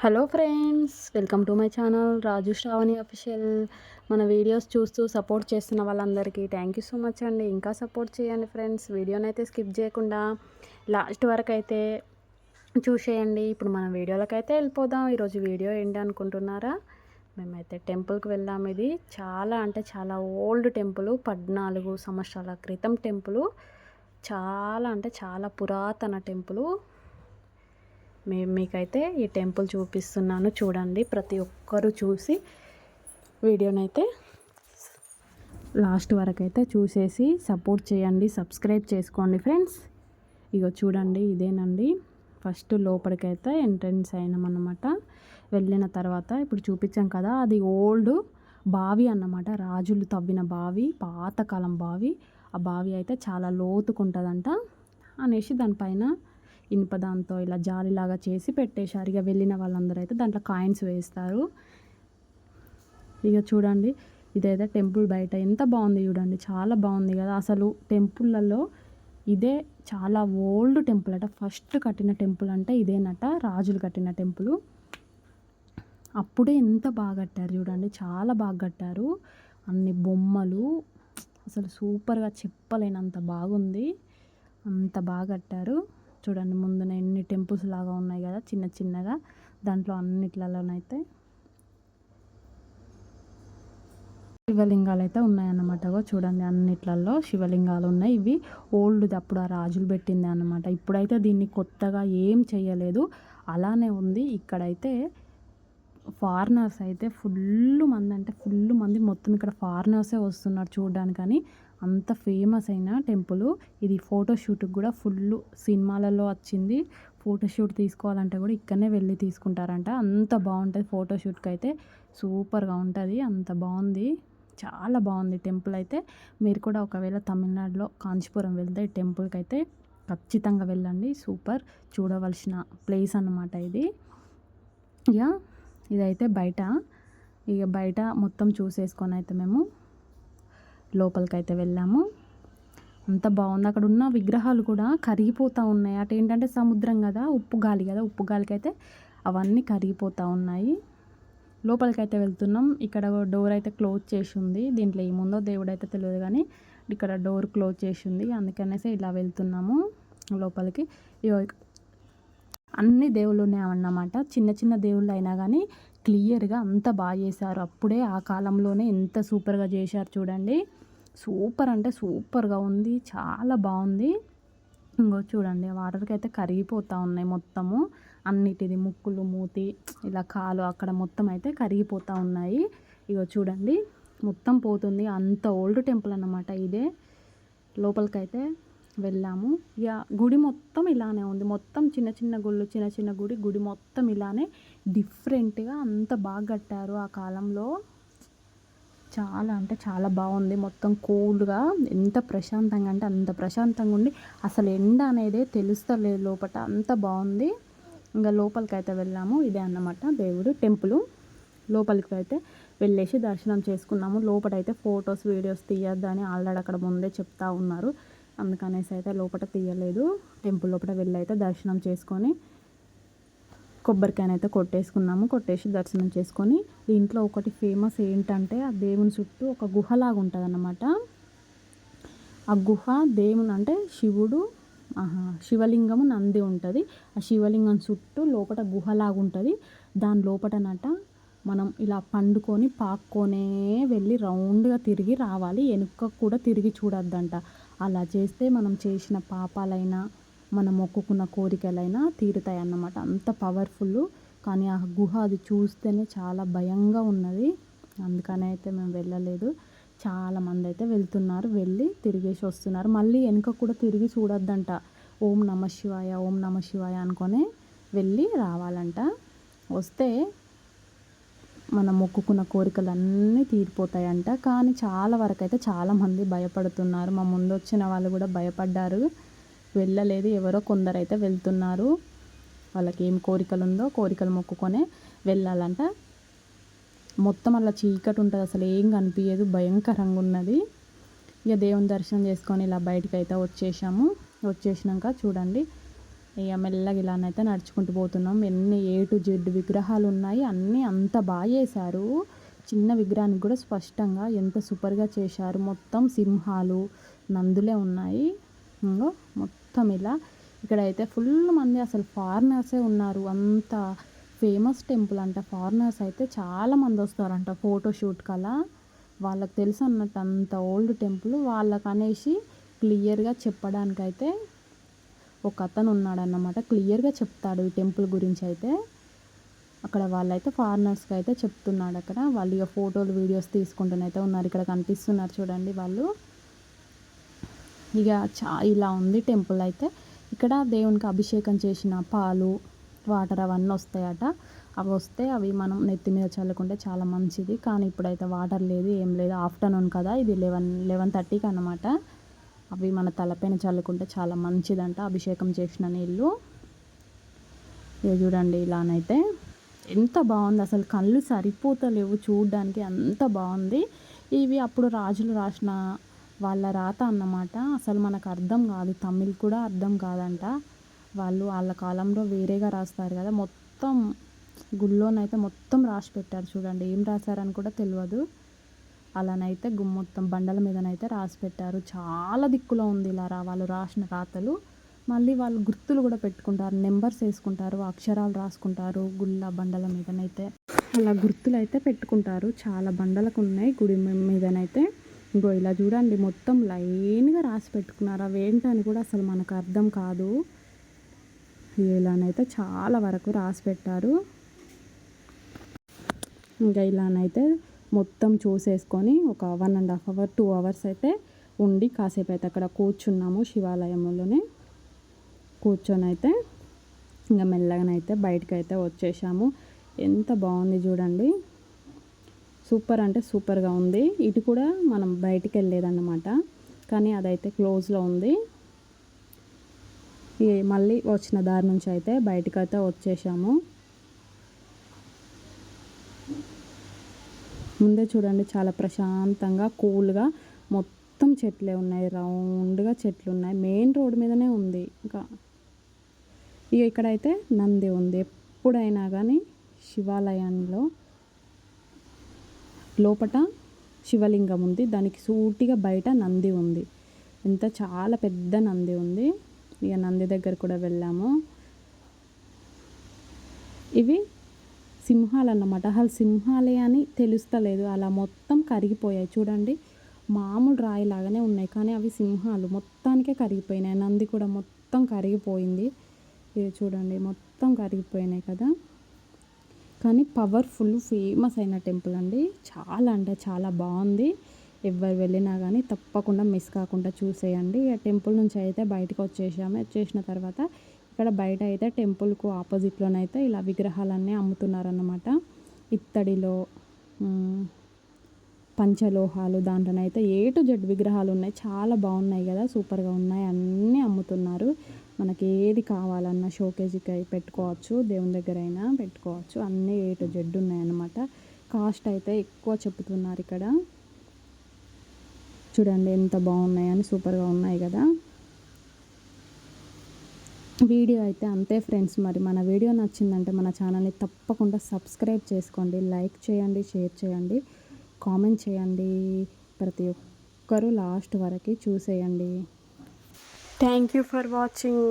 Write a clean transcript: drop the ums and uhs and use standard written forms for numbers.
Hello friends, welcome to my channel Raju Sravani official. మన videos చూస్తూ support చేస్తున్న వాళ్ళందరికీ థ్యాంక్ యూ సో మచ్ అండి. ఇంకా సపోర్ట్ చేయండి ఫ్రెండ్స్. వీడియోని అయితే స్కిప్ చేయకుండా లాస్ట్ వరకు అయితే చూసేయండి. ఇప్పుడు మన వీడియోలకు అయితే వెళ్ళిపోదాం. ఈరోజు వీడియో ఏంటి అనుకుంటున్నారా? మేమైతే టెంపుల్కి వెళ్ళాము. ఇది చాలా అంటే చాలా ఓల్డ్ టెంపుల్, 14 సంవత్సరాల క్రితం టెంపుల్. చాలా అంటే చాలా పురాతన టెంపుల్. మీకైతే ఈ టెంపుల్ చూపిస్తున్నాను, చూడండి. ప్రతి ఒక్కరూ చూసి వీడియోనైతే లాస్ట్ వరకు అయితే చూసేసి సపోర్ట్ చేయండి, సబ్స్క్రైబ్ చేసుకోండి ఫ్రెండ్స్. ఇగో చూడండి, ఇదేనండి ఫస్ట్ లోపలికైతే ఎంట్రన్స్ అయినామన్నమాట. వెళ్ళిన తర్వాత ఇప్పుడు చూపించాం కదా, అది ఓల్డ్ బావి అన్నమాట. రాజులు తవ్విన బావి, పాతకాలం బావి. ఆ బావి అయితే చాలా లోతుకుంటుందంట అనేసి దానిపైన ఇనుప దాంతో ఇలా జాలిలాగా చేసి పెట్టేశారు. ఇక వెళ్ళిన వాళ్ళందరూ అయితే దాంట్లో కాయిన్స్ వేస్తారు. ఇక చూడండి, ఇదైతే టెంపుల్ బయట ఎంత బాగుంది చూడండి, చాలా బాగుంది కదా. అసలు టెంపుల్లలో ఇదే చాలా ఓల్డ్ టెంపుల్ అట. ఫస్ట్ కట్టిన టెంపుల్ అంటే ఇదేనట, రాజులు కట్టిన టెంపుల్. అప్పుడే ఎంత బాగా కట్టారు చూడండి, చాలా బాగా కట్టారు. అన్ని బొమ్మలు అసలు సూపర్గా, చెప్పలేనంత బాగుంది. అంత బాగా కట్టారు చూడండి. ముందున ఎన్ని టెంపుల్స్ లాగా ఉన్నాయి కదా, చిన్న చిన్నగా. దాంట్లో అన్నిట్లలోనైతే శివలింగాలు అయితే ఉన్నాయన్నమాట. చూడండి, అన్నిట్లలో శివలింగాలు ఉన్నాయి. ఇవి ఓల్డ్ది, అప్పుడు ఆ రాజులు పెట్టింది అన్నమాట. ఇప్పుడైతే దీన్ని కొత్తగా ఏం చేయలేదు, అలానే ఉంది. ఇక్కడైతే ఫారినర్స్ అయితే ఫుల్ మంది, అంటే ఫుల్ మంది, మొత్తం ఇక్కడ ఫారినర్సే వస్తున్నారు చూడడానికని. అంత ఫేమస్ అయిన టెంపుల్ ఇది. ఫోటోషూట్కి కూడా ఫుల్ సినిమాలలో వచ్చింది. ఫోటోషూట్ తీసుకోవాలంటే కూడా ఇక్కడనే వెళ్ళి తీసుకుంటారంట. అంత బాగుంటుంది ఫోటోషూట్కి అయితే, సూపర్గా ఉంటుంది. అంత బాగుంది, చాలా బాగుంది టెంపుల్ అయితే. మీరు కూడా ఒకవేళ తమిళనాడులో కాంచీపురం వెళ్తే ఈ టెంపుల్కి అయితే ఖచ్చితంగా వెళ్ళండి. సూపర్, చూడవలసిన ప్లేస్ అన్నమాట ఇది. ఇక ఇదైతే బయట, ఇక బయట మొత్తం చూసేసుకొని అయితే మేము లోపలికైతే వెళ్ళాము. అంత బాగుంది. అక్కడ ఉన్న విగ్రహాలు కూడా కరిగిపోతూ ఉన్నాయి. అటు ఏంటంటే సముద్రం కదా, ఉప్పు గాలి కదా, ఉప్పు గాలికి అయితే అవన్నీ కరిగిపోతూ ఉన్నాయి. లోపలికైతే వెళ్తున్నాం. ఇక్కడ డోర్ అయితే క్లోజ్ చేసి ఉంది. దీంట్లో ఏముందో దేవుడు అయితే తెలియదు, కానీ ఇక్కడ డోర్ క్లోజ్ చేసి ఉంది. అందుకనేసి ఇలా వెళ్తున్నాము లోపలికి. అన్ని దేవుళ్ళు ఉన్నాయన్నమాట. చిన్న చిన్న దేవుళ్ళు అయినా కానీ క్లియర్గా అంత బాగా చేశారు. అప్పుడే ఆ కాలంలోనే ఎంత సూపర్గా చేశారు చూడండి. సూపర్ అంటే సూపర్గా ఉంది, చాలా బాగుంది. ఇంకో చూడండి, వాటర్కి అయితే కరిగిపోతూ ఉన్నాయి మొత్తము. అన్నిటిది ముక్కులు, మూతి, ఇలా కాలు అక్కడ మొత్తం అయితే కరిగిపోతూ ఉన్నాయి. ఇగో చూడండి, మొత్తం పోతుంది. అంత ఓల్డ్ టెంపుల్ అన్నమాట ఇదే. లోపలికైతే వెళ్ళాము. ఇక గుడి మొత్తం ఇలానే ఉంది. మొత్తం చిన్న చిన్న గుళ్ళు, చిన్న చిన్న గుడి మొత్తం ఇలానే డిఫరెంట్గా అంత బాగా కట్టారు ఆ కాలంలో. చాలా అంటే చాలా బాగుంది. మొత్తం కూల్గా, ఎంత ప్రశాంతంగా అంటే అంత ప్రశాంతంగా ఉండి అసలు ఎండ అనేది తెలుస్తలేదు లోపల, అంత బాగుంది. ఇంకా లోపలికైతే వెళ్ళాము. ఇదే అన్నమాట దేవుడు టెంపుల్. లోపలికి అయితే వెళ్ళేసి దర్శనం చేసుకున్నాము. లోపలైతే ఫొటోస్, వీడియోస్ తీయొద్దని ఆల్రెడీ అక్కడ ముందే చెప్తా ఉన్నారు. అందుకనేసి అయితే లోపల తీయలేదు. టెంపుల్ లోపల వెళ్ళి అయితే దర్శనం చేసుకొని కొబ్బరికాయనైతే కొట్టేసుకున్నాము. కొట్టేసి దర్శనం చేసుకొని, దీంట్లో ఒకటి ఫేమస్ ఏంటంటే ఆ దేవుని చుట్టూ ఒక గుహలాగా ఉంటుంది అన్నమాట. ఆ గుహ దేవుని అంటే శివుడు, శివలింగము, నంది ఉంటుంది. ఆ శివలింగం చుట్టూ లోపల గుహలాగా ఉంటుంది. దాని లోపటనట మనం ఇలా పండుకొని పాక్కొనే వెళ్ళి రౌండ్గా తిరిగి రావాలి. వెనుక కూడా తిరిగి చూడొద్దంట. అలా చేస్తే మనం చేసిన పాపాలైనా, మనం మొక్కుకున్న కోరికలైనా తీరుతాయి అన్నమాట. అంత పవర్ఫుల్. కానీ ఆ గుహ అది చూస్తేనే చాలా భయంగా ఉన్నది. అందుకని అయితే మేము వెళ్ళలేదు. చాలామంది అయితే వెళ్తున్నారు, వెళ్ళి తిరిగేసి వస్తున్నారు. మళ్ళీ వెనుక కూడా తిరిగి చూడొద్దంట. ఓం నమ శివాయ, ఓం నమ శివాయ అనుకొని వెళ్ళి రావాలంట. వస్తే మనం మొక్కుకున్న కోరికలన్నీ తీరిపోతాయంట. కానీ చాలా వరకు అయితే చాలామంది భయపడుతున్నారు. మా ముందు వచ్చిన వాళ్ళు కూడా భయపడ్డారు, వెళ్ళలేదు. ఎవరో కొందరైతే వెళ్తున్నారు. వాళ్ళకి ఏం కోరికలు ఉందో కోరికలు మొక్కుకొనే వెళ్ళాలంట. మొత్తం అలా చీకటి ఉంటుంది, అసలు ఏం కనిపించదు, భయంకరంగా ఉన్నది. ఇక దేవుని దర్శనం చేసుకొని ఇలా బయటకు అయితే వచ్చేసాము. వచ్చేసినాక చూడండి, ఇక మెల్లగా ఇలానైతే నడుచుకుంటూ పోతున్నాం. ఎన్ని A to Z విగ్రహాలు ఉన్నాయి, అన్నీ అంత బాగా చేశారు. చిన్న విగ్రహానికి కూడా స్పష్టంగా ఎంత సూపర్గా చేశారు. మొత్తం సింహాలు, నందులే ఉన్నాయి. ఇంగో మొత్తం ఇలా ఇక్కడైతే ఫుల్ మంది అసలు ఫారినర్సే ఉన్నారు. అంత ఫేమస్ టెంపుల్ అంట. ఫారినర్స్ అయితే చాలామంది వస్తారంట ఫోటోషూట్కి అలా. వాళ్ళకి తెలుసు అన్నట్టు అంత ఓల్డ్ టెంపుల్. వాళ్ళకి అనేసి క్లియర్గా చెప్పడానికైతే ఒక అతను ఉన్నాడన్నమాట. క్లియర్గా చెప్తాడు ఈ టెంపుల్ గురించి అయితే. అక్కడ వాళ్ళైతే ఫారినర్స్కి అయితే చెప్తున్నాడు. అక్కడ వాళ్ళు ఇక ఫోటోలు వీడియోస్ తీసుకుంటూనైతే ఉన్నారు. ఇక్కడ కనిపిస్తున్నారు చూడండి వాళ్ళు. ఇక ఇలా ఉంది టెంపుల్ అయితే. ఇక్కడ దేవునికి అభిషేకం చేసిన పాలు, వాటర్ అవన్నీ వస్తాయట. అవి వస్తే అవి మనం నెత్తి మీద చల్లుకుంటే చాలా మంచిది. కానీ ఇప్పుడైతే వాటర్ లేదు, ఏం లేదు. ఆఫ్టర్నూన్ కదా, ఇది 11:30కి అన్నమాట. అవి మన తలపైన చల్లుకుంటే చాలా మంచిదంట, అభిషేకం చేసిన నీళ్ళు. ఇవి చూడండి ఇలానైతే ఎంత బాగుంది అసలు. కళ్ళు సరిపోతలేవు చూడడానికి, అంత బాగుంది. ఇవి అప్పుడు రాజులు రాసిన వాళ్ళ రాత అన్నమాట. అసలు మనకు అర్థం కాదు, తమిళ్ కూడా అర్థం కాదంట. వాళ్ళు వాళ్ళ కాలంలో వేరేగా రాస్తారు కదా. మొత్తం గుళ్ళోనైతే మొత్తం రాసి పెట్టారు చూడండి. ఏం రాశారని కూడా తెలియదు. అలానైతే మొత్తం బండల మీదనైతే రాసి పెట్టారు. చాలా దిక్కులో ఉంది ఇలా వాళ్ళు రాసిన రాతలు. మళ్ళీ వాళ్ళు గుర్తులు కూడా పెట్టుకుంటారు, నెంబర్స్ వేసుకుంటారు, అక్షరాలు రాసుకుంటారు గుళ్ళ బండల మీదనైతే. అలా గుర్తులు అయితే పెట్టుకుంటారు. చాలా బండలకు ఉన్నాయి గుడి మీదనైతే. ఇంకో ఇలా చూడండి మొత్తం లైన్గా రాసి పెట్టుకున్నారు. అవి ఏంటని కూడా అసలు మనకు అర్థం కాదు. ఇలానైతే చాలా వరకు రాసి పెట్టారు. ఇంకా ఇలానైతే మొత్తం చూసేసుకొని ఒక 1.5 hour 2 hours అయితే ఉండి కాసేపు అయితే అక్కడ కూర్చున్నాము. శివాలయంలోనే కూర్చొని అయితే ఇంకా మెల్లగానైతే బయటకు అయితే వచ్చేసాము. ఎంత బాగుంది చూడండి. సూపర్ అంటే సూపర్గా ఉంది. ఇటు కూడా మనం బయటికి వెళ్ళేదన్నమాట, కానీ అదైతే క్లోజ్లో ఉంది. మళ్ళీ వచ్చిన దారి నుంచి అయితే బయటకు అయితే వచ్చేసాము. ముందే చూడండి చాలా ప్రశాంతంగా కూల్గా మొత్తం చెట్లే ఉన్నాయి, రౌండ్గా చెట్లు ఉన్నాయి. మెయిన్ రోడ్ మీదనే ఉంది. ఇంకా ఇక్కడైతే నంది ఉంది. ఎప్పుడైనా కానీ శివాలయంలో లోపట శివలింగం ఉంది, దానికి సూటిగా బయట నంది ఉంది. చాలా పెద్ద నంది ఉంది. ఇక నంది దగ్గర కూడా వెళ్ళాము. ఇవి సింహాలు అన్నమాట. అసలు సింహాలే అని తెలుస్తలేదు, అలా మొత్తం కరిగిపోయాయి చూడండి. మామూలు రాయి లాగానే ఉన్నాయి, కానీ అవి సింహాలు మొత్తానికే కరిగిపోయినాయి. నంది కూడా మొత్తం కరిగిపోయింది. ఇది చూడండి మొత్తం కరిగిపోయినాయి కదా. కానీ పవర్ఫుల్ ఫేమస్ అయిన టెంపుల్ అండి. చాలా అంటే చాలా బాగుంది. ఎవరు వెళ్ళినా కానీ తప్పకుండా మిస్ కాకుండా చూసేయండి. ఆ టెంపుల్ నుంచి అయితే బయటకు వచ్చేసాము. వచ్చేసిన తర్వాత ఇక్కడ బయట అయితే టెంపుల్కు ఆపోజిట్లోనైతే ఇలా విగ్రహాలన్నీ అమ్ముతున్నారన్నమాట. ఇత్తడిలో, పంచలోహాలు, దాంట్లోనైతే A to Z విగ్రహాలు ఉన్నాయి. చాలా బాగున్నాయి కదా, సూపర్గా ఉన్నాయి. అన్నీ అమ్ముతున్నారు. మనకి ఏది కావాలన్నా షోకేజ్కి పెట్టుకోవచ్చు, దేవుని దగ్గర అయినా పెట్టుకోవచ్చు. అన్నీ A to Z ఉన్నాయన్నమాట. కాస్ట్ అయితే ఎక్కువ చెప్తున్నారు ఇక్కడ. చూడండి ఎంత బాగున్నాయని, సూపర్గా ఉన్నాయి కదా. వీడియో అయితే అంతే ఫ్రెండ్స్. మరి మన వీడియో నచ్చిందంటే మన ఛానల్ని తప్పకుండా సబ్స్క్రైబ్ చేసుకోండి, లైక్ చేయండి, షేర్ చేయండి, కామెంట్ చేయండి. ప్రతి ఒక్కరూ లాస్ట్ వరకు చూసేయండి. Thank you for watching.